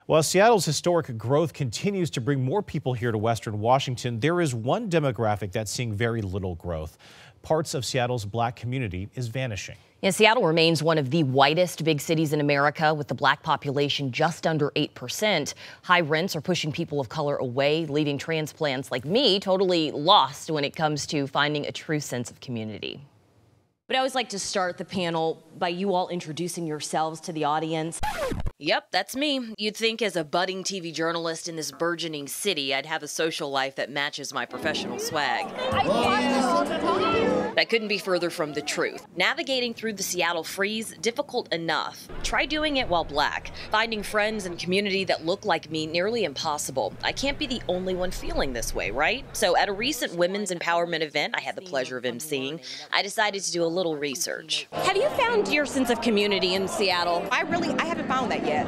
While Seattle's historic growth continues to bring more people here to Western Washington, there is one demographic that's seeing very little growth. Parts of Seattle's Black community is vanishing. Yeah, Seattle remains one of the whitest big cities in America, with the Black population just under 8%. High rents are pushing people of color away, leaving transplants like me totally lost when it comes to finding a true sense of community. But I always like to start the panel by you all introducing yourselves to the audience. Yep, that's me. You'd think as a budding TV journalist in this burgeoning city, I'd have a social life that matches my professional swag. That couldn't be further from the truth. Navigating through the Seattle freeze, difficult enough. Try doing it while Black. Finding friends and community that look like me, nearly impossible. I can't be the only one feeling this way, right? So at a recent women's empowerment event I had the pleasure of emceeing, I decided to do a little research. Have you found your sense of community in Seattle? I haven't found that yet.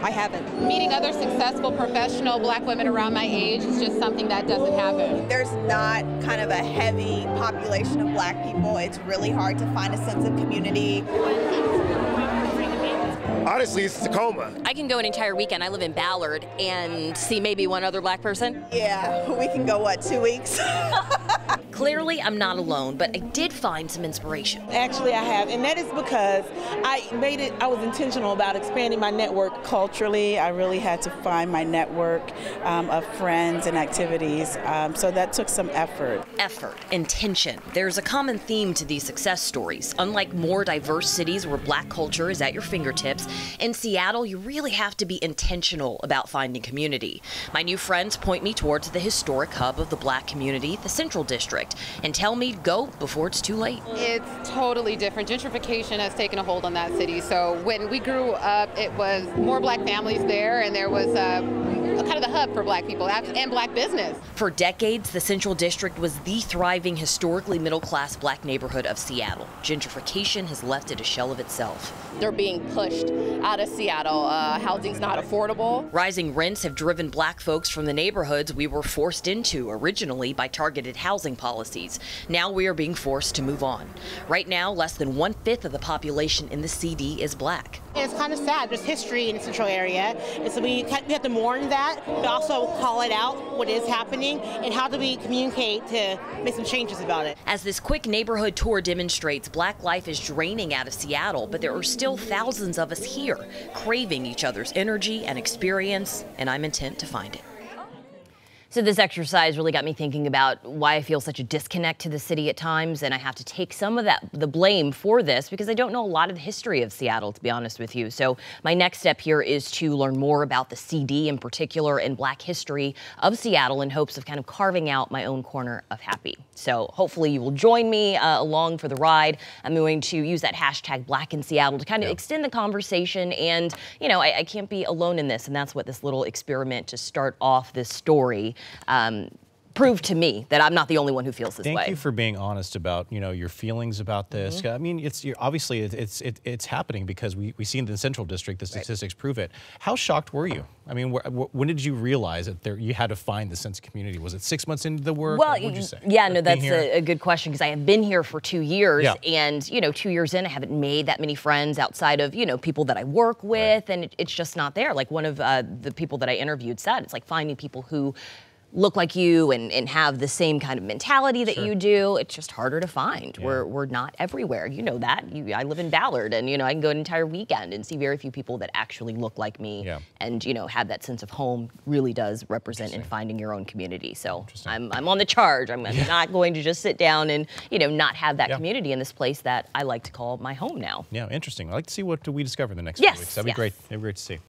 I haven't. Meeting other successful professional Black women around my age is just something that doesn't happen. There's not kind of a heavy population of Black people. It's really hard to find a sense of community. Honestly, it's Tacoma. I can go an entire weekend. I live in Ballard and see maybe one other Black person. Yeah, we can go, what, 2 weeks? Clearly, I'm not alone, but I did find some inspiration. Actually, I have, and that is because I was intentional about expanding my network culturally. I really had to find my network of friends and activities, so that took some effort. Effort, intention. There's a common theme to these success stories. Unlike more diverse cities where Black culture is at your fingertips, in Seattle, you really have to be intentional about finding community. My new friends point me towards the historic hub of the Black community, the Central District, and tell me to go before it's too late. It's totally different. Gentrification has taken a hold on that city. So when we grew up, it was more Black families there, and there was kind of the hub for Black people and Black business. For decades, the Central District was the thriving, historically middle-class Black neighborhood of Seattle. Gentrification has left it a shell of itself. They're being pushed out of Seattle. Housing's not affordable. Rising rents have driven Black folks from the neighborhoods we were forced into originally by targeted housing policies. Now we are being forced to move on. Right now, less than 1/5 of the population in the CD is Black. It's kind of sad. There's history in the central area, and so we have to mourn that, but also call it out, what is happening, and how do we communicate to make some changes about it. As this quick neighborhood tour demonstrates, Black life is draining out of Seattle, but there are still thousands of us here, craving each other's energy and experience, and I'm intent to find it. So this exercise really got me thinking about why I feel such a disconnect to the city at times, and I have to take some of the blame for this because I don't know a lot of the history of Seattle, to be honest with you. So my next step here is to learn more about the CD in particular and Black history of Seattle in hopes of kind of carving out my own corner of happy. So hopefully you will join me along for the ride. I'm going to use that hashtag Black in Seattle to kind of extend the conversation, and you know, I can't be alone in this, and that's what this little experiment to start off this story proved to me, that I'm not the only one who feels this way. Thank you for being honest about, you know, your feelings about this. I mean, obviously it's happening because we see in the Central District the statistics prove it. How shocked were you? I mean, when did you realize that you had to find the sense of community? Was it 6 months into the work? Well, what would you say? Yeah, no, that's a good question because I have been here for 2 years, and you know, 2 years in, I haven't made that many friends outside of people that I work with, and it's just not there. Like one of the people that I interviewed said, it's like finding people who look like you and have the same kind of mentality that you do. It's just harder to find. We're not everywhere. You know that. I live in Ballard, and I can go an entire weekend and see very few people that actually look like me and have that sense of home. Really does represent in finding your own community. So I'm on the charge. I'm not going to just sit down and not have that community in this place that I like to call my home now. Yeah, interesting. I'd like to see what we discover in the next few weeks. That'd be great. That'd be great to see.